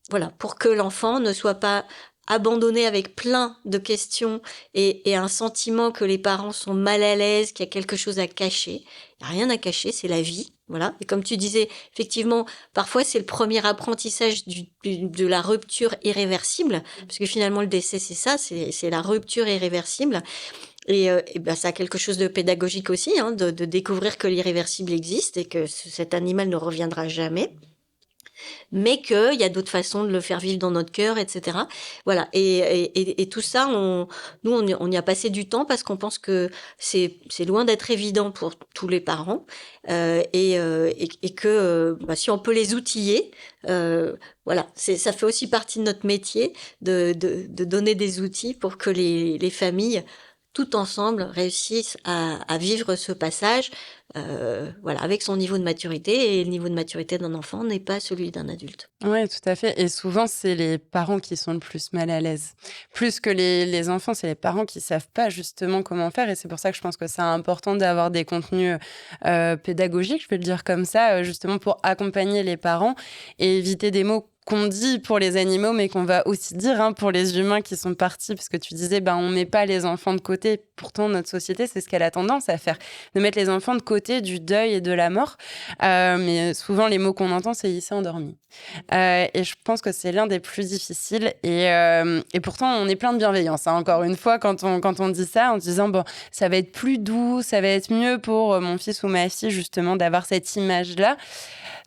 Voilà, pour que l'enfant ne soit pas abandonné avec plein de questions et un sentiment que les parents sont mal à l'aise, qu'il y a quelque chose à cacher. Il n'y a rien à cacher, c'est la vie. Voilà. Et comme tu disais, effectivement, parfois c'est le premier apprentissage de la rupture irréversible, parce que finalement le décès c'est ça, c'est la rupture irréversible. Et ben, ça a quelque chose de pédagogique aussi, hein, de découvrir que l'irréversible existe et que cet animal ne reviendra jamais, mais qu'il y a d'autres façons de le faire vivre dans notre cœur, etc. Voilà. Et tout ça, on y a passé du temps parce qu'on pense que c'est loin d'être évident pour tous les parents, et que si on peut les outiller, voilà, ça fait aussi partie de notre métier de donner des outils pour que les familles tout ensemble réussissent à vivre ce passage, voilà, avec son niveau de maturité. Et le niveau de maturité d'un enfant n'est pas celui d'un adulte. Oui, tout à fait. Et souvent, c'est les parents qui sont le plus mal à l'aise. Plus que les enfants, c'est les parents qui savent pas justement comment faire. Et c'est pour ça que je pense que c'est important d'avoir des contenus pédagogiques, je vais le dire comme ça, justement pour accompagner les parents et éviter des mots qu'on dit pour les animaux, mais qu'on va aussi dire pour les humains qui sont partis, parce que tu disais, on met pas les enfants de côté. Pourtant, notre société, c'est ce qu'elle a tendance à faire, de mettre les enfants de côté du deuil et de la mort. Mais souvent, les mots qu'on entend, c'est « il s'est endormi ». Et je pense que c'est l'un des plus difficiles. Et pourtant, on est plein de bienveillance, encore une fois, quand on dit ça, en disant, ça va être plus doux, ça va être mieux pour mon fils ou ma fille, justement, d'avoir cette image-là.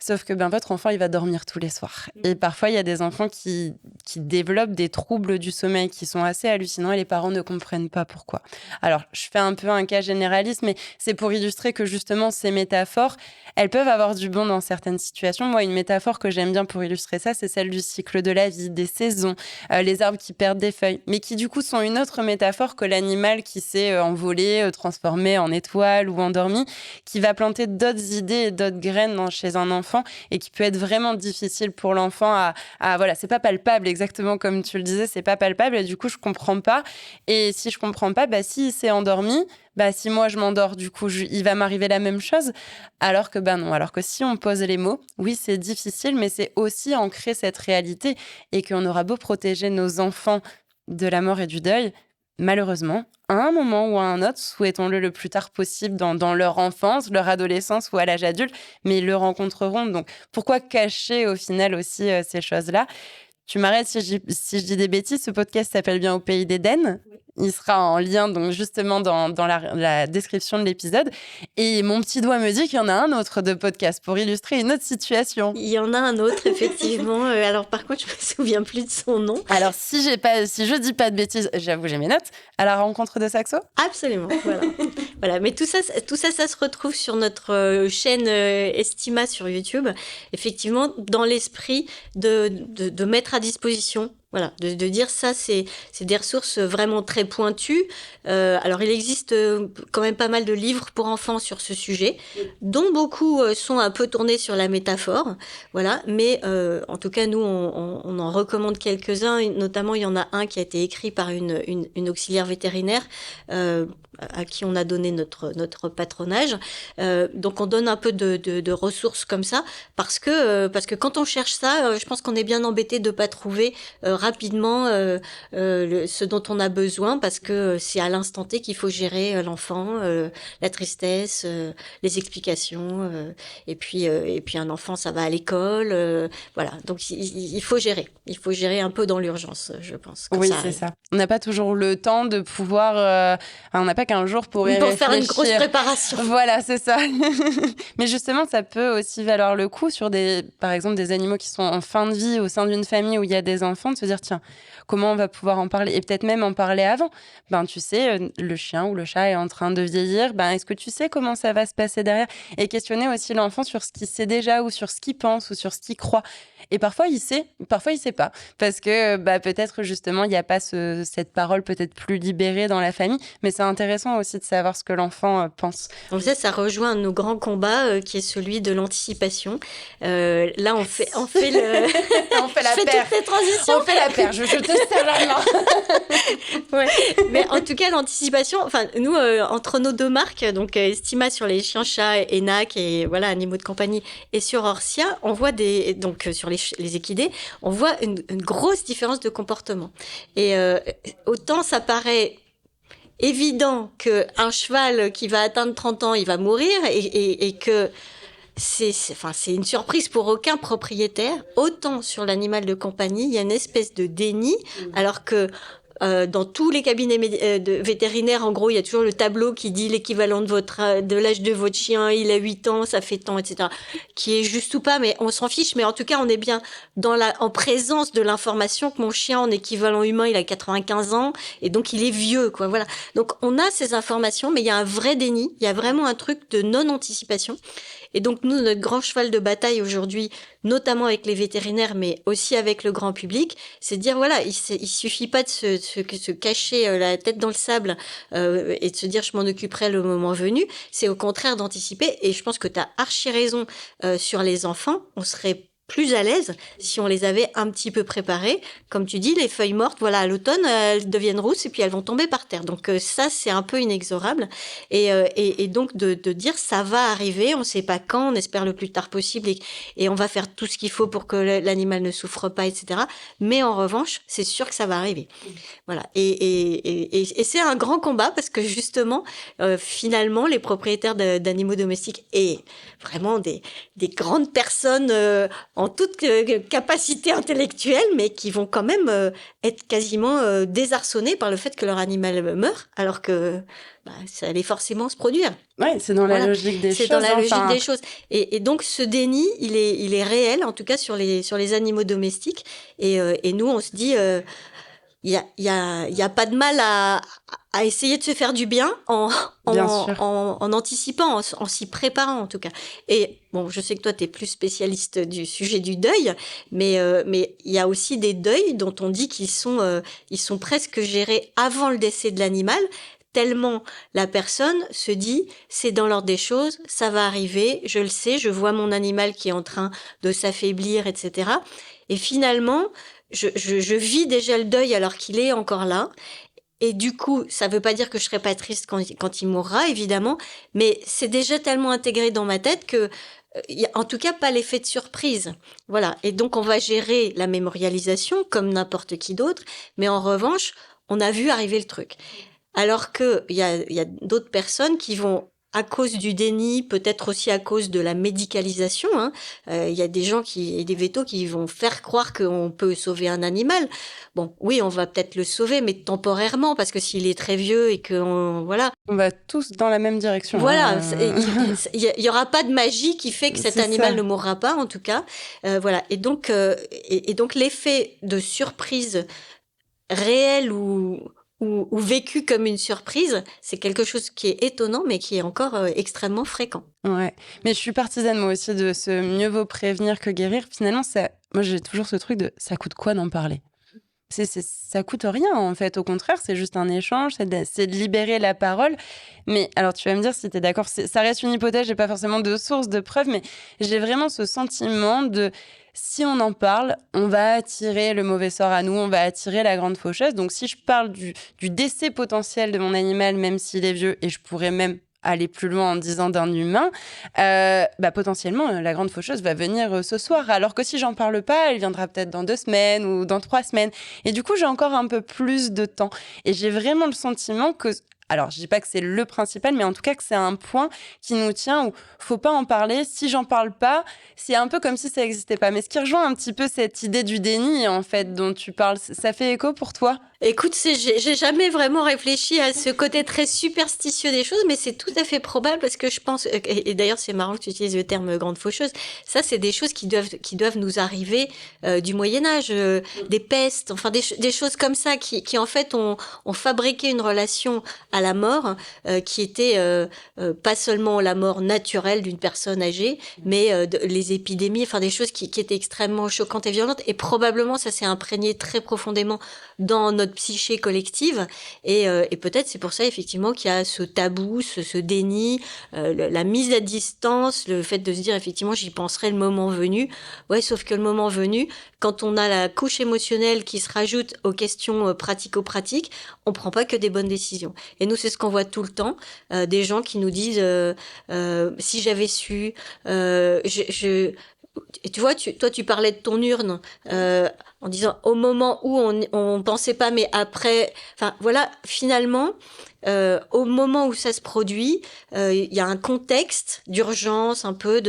Sauf que votre enfant, il va dormir tous les soirs. Et parfois, il y a des enfants qui développent des troubles du sommeil qui sont assez hallucinants et les parents ne comprennent pas pourquoi. Alors, je fais un peu un cas généraliste, mais c'est pour illustrer que justement, ces métaphores, elles peuvent avoir du bon dans certaines situations. Moi, une métaphore que j'aime bien pour illustrer ça, c'est celle du cycle de la vie, des saisons, les arbres qui perdent des feuilles, mais qui du coup sont une autre métaphore que l'animal qui s'est envolé, transformé en étoile ou endormi, qui va planter d'autres idées et d'autres graines chez un enfant et qui peut être vraiment difficile pour l'enfant voilà, c'est pas palpable, exactement comme tu le disais, c'est pas palpable et du coup, je comprends pas. Et si je comprends pas, s'il s'est endormi, si moi je m'endors, du coup, il va m'arriver la même chose. Alors que non. Alors que si on pose les mots, oui, c'est difficile, mais c'est aussi ancrer cette réalité et qu'on aura beau protéger nos enfants de la mort et du deuil, malheureusement, à un moment ou à un autre, souhaitons-le le plus tard possible dans leur enfance, leur adolescence ou à l'âge adulte, mais ils le rencontreront. Donc, pourquoi cacher au final aussi ces choses-là ? Tu m'arrêtes si je dis des bêtises, ce podcast s'appelle bien Au Pays d'Éden. Il sera en lien donc justement dans la description de l'épisode. Et mon petit doigt me dit qu'il y en a un autre de podcast pour illustrer une autre situation. Il y en a un autre, effectivement. Alors par contre, je me souviens plus de son nom. Alors si je dis pas de bêtises, j'avoue, j'ai mes notes. À la rencontre de Saxo ? Absolument, voilà. Voilà. Mais tout ça, ça se retrouve sur notre chaîne Estima sur YouTube. Effectivement, dans l'esprit de mettre à disposition. Voilà, de dire ça, c'est des ressources vraiment très pointues. Alors, il existe quand même pas mal de livres pour enfants sur ce sujet, dont beaucoup sont un peu tournés sur la métaphore. Voilà, mais en tout cas, nous, on en recommande quelques-uns. Notamment, il y en a un qui a été écrit par une auxiliaire vétérinaire à qui on a donné notre patronage. Donc, on donne un peu de ressources comme ça, parce que quand on cherche ça, je pense qu'on est bien embêté de pas trouver rapidement ce dont on a besoin, parce que c'est à l'instant T qu'il faut gérer l'enfant, la tristesse, les explications, et puis un enfant, ça va à l'école, voilà. Donc il faut gérer un peu dans l'urgence, je pense. Oui, c'est ça. On n'a pas toujours le temps de pouvoir... on n'a pas qu'un jour pour y réfléchir. Faire une grosse préparation. Voilà, c'est ça. Mais justement, ça peut aussi valoir le coup sur par exemple, des animaux qui sont en fin de vie au sein d'une famille où il y a des enfants, de se dire, tiens, comment on va pouvoir en parler? Et peut-être même en parler avant. Tu sais, le chien ou le chat est en train de vieillir. Est-ce que tu sais comment ça va se passer derrière? Et questionner aussi l'enfant sur ce qu'il sait déjà, ou sur ce qu'il pense, ou sur ce qu'il croit. Et parfois, il sait pas. Parce que peut-être, justement, il n'y a pas cette parole peut-être plus libérée dans la famille. Mais c'est intéressant aussi de savoir ce que l'enfant pense. Donc ça rejoint un de nos grands combats, qui est celui de l'anticipation. Là, on fait on fait la paire. Toutes les transitions. On fait la paire. Je te serre la main. Ouais. Mais en tout cas, l'anticipation, nous, entre nos deux marques, donc Estima sur les chiens, chats, Enac et voilà, animaux de compagnie, et sur Orsia, on voit sur les équidés, on voit une grosse différence de comportement. Et autant ça paraît évident qu'un cheval qui va atteindre 30 ans, il va mourir, et que c'est une surprise pour aucun propriétaire. Autant sur l'animal de compagnie, il y a une espèce de déni, alors que dans tous les cabinets vétérinaires, en gros, il y a toujours le tableau qui dit l'équivalent de l'âge de votre chien, il a 8 ans, ça fait tant, etc. Qui est juste ou pas, mais on s'en fiche. Mais en tout cas, on est bien en présence de l'information que mon chien, en équivalent humain, il a 95 ans, et donc il est vieux, quoi. Voilà. Donc, on a ces informations, mais il y a un vrai déni. Il y a vraiment un truc de non-anticipation. Et donc, nous, notre grand cheval de bataille aujourd'hui, notamment avec les vétérinaires, mais aussi avec le grand public, c'est de dire, voilà, il suffit pas de se cacher la tête dans le sable et de se dire, je m'en occuperai le moment venu. C'est au contraire d'anticiper. Et je pense que tu as archi raison sur les enfants. On serait plus à l'aise si on les avait un petit peu préparés. Comme tu dis, les feuilles mortes, voilà, à l'automne, elles deviennent rousses et puis elles vont tomber par terre. Donc ça, c'est un peu inexorable. Et donc de dire, ça va arriver, on ne sait pas quand, on espère le plus tard possible, et on va faire tout ce qu'il faut pour que l'animal ne souffre pas, etc. Mais en revanche, c'est sûr que ça va arriver. Voilà. Et c'est un grand combat parce que justement, finalement, les propriétaires d'animaux domestiques et vraiment des grandes personnes en toute capacité intellectuelle, mais qui vont quand même être quasiment désarçonnés par le fait que leur animal meurt, alors que ça allait forcément se produire. Oui, c'est dans la logique des choses. C'est dans la logique des choses. Et donc, ce déni, il est réel, en tout cas sur les animaux domestiques. Et nous, on se dit... il y a pas de mal à essayer de se faire du bien en anticipant, en s'y préparant en tout cas. Et bon, je sais que toi, tu es plus spécialiste du sujet du deuil, mais il y a aussi des deuils dont on dit qu'ils sont presque gérés avant le décès de l'animal, tellement la personne se dit, c'est dans l'ordre des choses, ça va arriver, je le sais, je vois mon animal qui est en train de s'affaiblir, etc. Et finalement... Je vis déjà le deuil alors qu'il est encore là. Et du coup, ça veut pas dire que je serai pas triste quand il mourra, évidemment. Mais c'est déjà tellement intégré dans ma tête que, en tout cas, pas l'effet de surprise. Voilà. Et donc, on va gérer la mémorialisation comme n'importe qui d'autre. Mais en revanche, on a vu arriver le truc. Alors que il y a d'autres personnes qui vont, à cause du déni, peut-être aussi à cause de la médicalisation, y a des gens et des vétos qui vont faire croire qu'on peut sauver un animal. Bon, oui, on va peut-être le sauver, mais temporairement, parce que s'il est très vieux et voilà. On va tous dans la même direction. Voilà, il y aura pas de magie qui fait que cet animal ne mourra pas, en tout cas. Voilà. Et donc l'effet de surprise réelle ou vécu comme une surprise, c'est quelque chose qui est étonnant, mais qui est encore extrêmement fréquent. Ouais, mais je suis partisane, moi aussi, de ce mieux vaut prévenir que guérir. Finalement, moi, j'ai toujours ce truc de ça coûte quoi d'en parler ? Ça coûte rien, en fait. Au contraire, c'est juste un échange, c'est de libérer la parole. Mais alors, tu vas me dire si tu es d'accord, ça reste une hypothèse, j'ai pas forcément de source, de preuve, mais j'ai vraiment ce sentiment de... Si on en parle, on va attirer le mauvais sort à nous, on va attirer la grande faucheuse. Donc, si je parle du décès potentiel de mon animal, même s'il est vieux, et je pourrais même aller plus loin en disant d'un humain, potentiellement, la grande faucheuse va venir ce soir. Alors que si j'en parle pas, elle viendra peut-être dans 2 semaines ou dans 3 semaines. Et du coup, j'ai encore un peu plus de temps. Et j'ai vraiment le sentiment que... Alors, je dis pas que c'est le principal, mais en tout cas que c'est un point qui nous tient où faut pas en parler. Si j'en parle pas, c'est un peu comme si ça n'existait pas. Mais ce qui rejoint un petit peu cette idée du déni, en fait, dont tu parles, ça fait écho pour toi ? Écoute, j'ai jamais vraiment réfléchi à ce côté très superstitieux des choses, mais c'est tout à fait probable parce que je pense, et d'ailleurs c'est marrant que tu utilises le terme grande faucheuse, ça c'est des choses qui doivent nous arriver du Moyen-Âge, des pestes, enfin des choses comme ça qui en fait ont fabriqué une relation à la mort qui était pas seulement la mort naturelle d'une personne âgée, mais les épidémies, enfin des choses qui étaient extrêmement choquantes et violentes, et probablement ça s'est imprégné très profondément dans notre psyché collective et peut-être c'est pour ça effectivement qu'il y a ce tabou, ce déni, la mise à distance, le fait de se dire effectivement j'y penserai le moment venu. Ouais, sauf que le moment venu, quand on a la couche émotionnelle qui se rajoute aux questions pratico-pratiques, on prend pas que des bonnes décisions. Et nous c'est ce qu'on voit tout le temps, des gens qui nous disent si j'avais su, et tu vois, toi tu parlais de ton urne en disant au moment où on pensait pas, mais après, enfin voilà, finalement, au moment où ça se produit, il y a un contexte d'urgence, un peu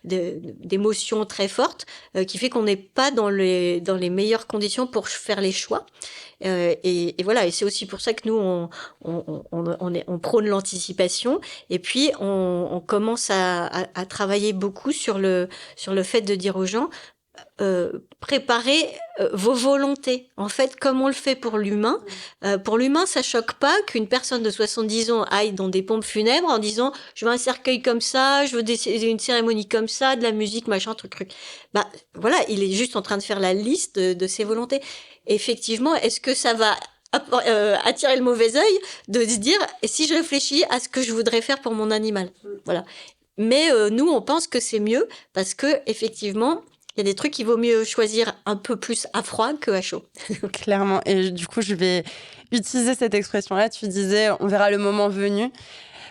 d'émotions très fortes, qui fait qu'on n'est pas dans les meilleures conditions pour faire les choix. Et voilà, et c'est aussi pour ça que nous on prône l'anticipation, et puis on commence à travailler beaucoup sur le fait de dire aux gens préparez vos volontés. En fait, comme on le fait pour l'humain, ça choque pas qu'une personne de 70 ans aille dans des pompes funèbres en disant je veux un cercueil comme ça, je veux une cérémonie comme ça, de la musique, machin, truc. Bah voilà, il est juste en train de faire la liste de ses volontés. Effectivement, est-ce que ça va attirer le mauvais œil de se dire si je réfléchis à ce que je voudrais faire pour mon animal, voilà. Mais nous, on pense que c'est mieux parce que effectivement, il y a des trucs qu'il vaut mieux choisir un peu plus à froid que à chaud. Clairement. Et du coup, je vais utiliser cette expression-là. Tu disais, on verra le moment venu.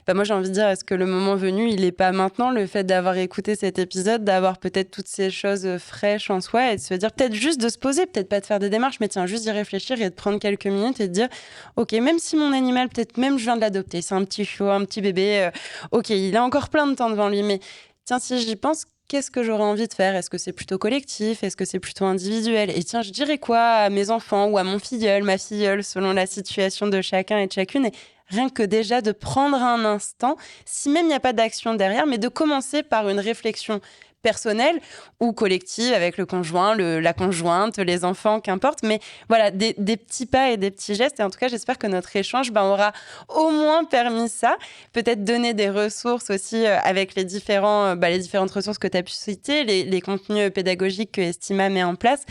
Moi, j'ai envie de dire, est-ce que le moment venu, il n'est pas maintenant, le fait d'avoir écouté cet épisode, d'avoir peut-être toutes ces choses fraîches en soi et de se dire, peut-être juste de se poser, peut-être pas de faire des démarches, mais tiens, juste d'y réfléchir et de prendre quelques minutes et de dire, ok, même si mon animal, peut-être même je viens de l'adopter, c'est un petit chiot, un petit bébé, ok, il a encore plein de temps devant lui, mais tiens, si j'y pense, qu'est-ce que j'aurais envie de faire ? Est-ce que c'est plutôt collectif ? Est-ce que c'est plutôt individuel ? Et tiens, je dirais quoi à mes enfants ou à mon filleul, ma filleule, selon la situation de chacun et de chacune. Et rien que déjà de prendre un instant, si même il n'y a pas d'action derrière, mais de commencer par une réflexion personnelle ou collective avec le conjoint, la conjointe, les enfants, qu'importe. Mais voilà, des petits pas et des petits gestes. Et en tout cas, j'espère que notre échange aura au moins permis ça. Peut-être donner des ressources aussi avec les différentes ressources que tu as pu citer, les contenus pédagogiques que Estima met en place.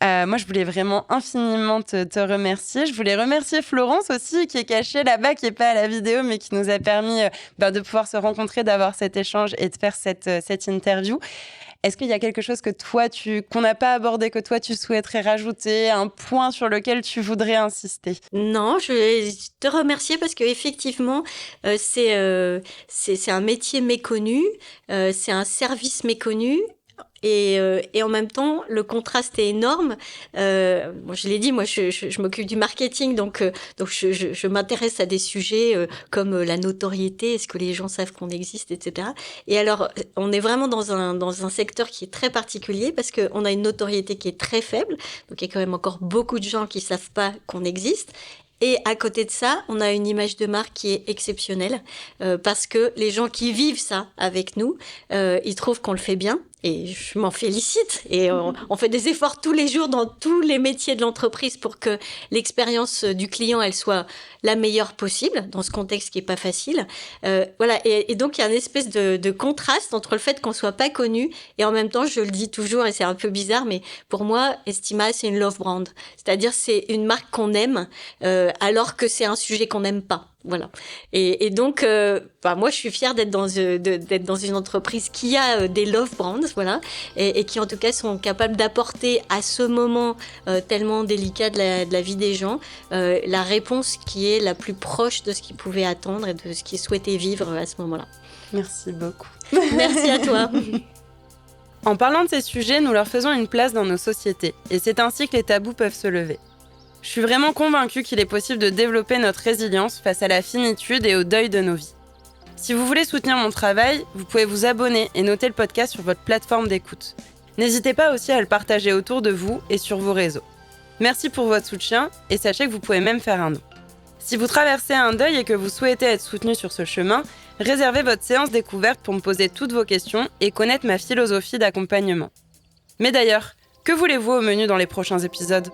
Moi, je voulais vraiment infiniment te remercier. Je voulais remercier Florence aussi, qui est cachée là-bas, qui n'est pas à la vidéo, mais qui nous a permis de pouvoir se rencontrer, d'avoir cet échange et de faire cette interview. Est-ce qu'il y a quelque chose que qu'on n'a pas abordé, que toi tu souhaiterais rajouter, un point sur lequel tu voudrais insister ? Non, je vais te remercier parce que effectivement, c'est un métier méconnu, c'est un service méconnu. Et en même temps, le contraste est énorme. Moi, je l'ai dit, moi, je m'occupe du marketing, donc je m'intéresse à des sujets comme la notoriété, est-ce que les gens savent qu'on existe, etc. Et alors, on est vraiment dans un secteur qui est très particulier parce que on a une notoriété qui est très faible, donc il y a quand même encore beaucoup de gens qui savent pas qu'on existe. Et à côté de ça, on a une image de marque qui est exceptionnelle parce que les gens qui vivent ça avec nous, ils trouvent qu'on le fait bien. Et je m'en félicite. Et on fait des efforts tous les jours dans tous les métiers de l'entreprise pour que l'expérience du client, elle soit la meilleure possible dans ce contexte qui est pas facile. Voilà. Et donc, il y a une espèce de contraste entre le fait qu'on soit pas connu et en même temps, je le dis toujours et c'est un peu bizarre, mais pour moi, Estima, c'est une love brand. C'est-à-dire, c'est une marque qu'on aime alors que c'est un sujet qu'on n'aime pas. Voilà. Et donc, moi, je suis fière d'être dans une entreprise qui a des love brands, voilà, et qui en tout cas sont capables d'apporter à ce moment tellement délicat de la vie des gens la réponse qui est la plus proche de ce qu'ils pouvaient attendre et de ce qu'ils souhaitaient vivre à ce moment-là. Merci beaucoup. Merci à toi. En parlant de ces sujets, nous leur faisons une place dans nos sociétés, et c'est ainsi que les tabous peuvent se lever. Je suis vraiment convaincue qu'il est possible de développer notre résilience face à la finitude et au deuil de nos vies. Si vous voulez soutenir mon travail, vous pouvez vous abonner et noter le podcast sur votre plateforme d'écoute. N'hésitez pas aussi à le partager autour de vous et sur vos réseaux. Merci pour votre soutien et sachez que vous pouvez même faire un don. Si vous traversez un deuil et que vous souhaitez être soutenu sur ce chemin, réservez votre séance découverte pour me poser toutes vos questions et connaître ma philosophie d'accompagnement. Mais d'ailleurs, que voulez-vous au menu dans les prochains épisodes ?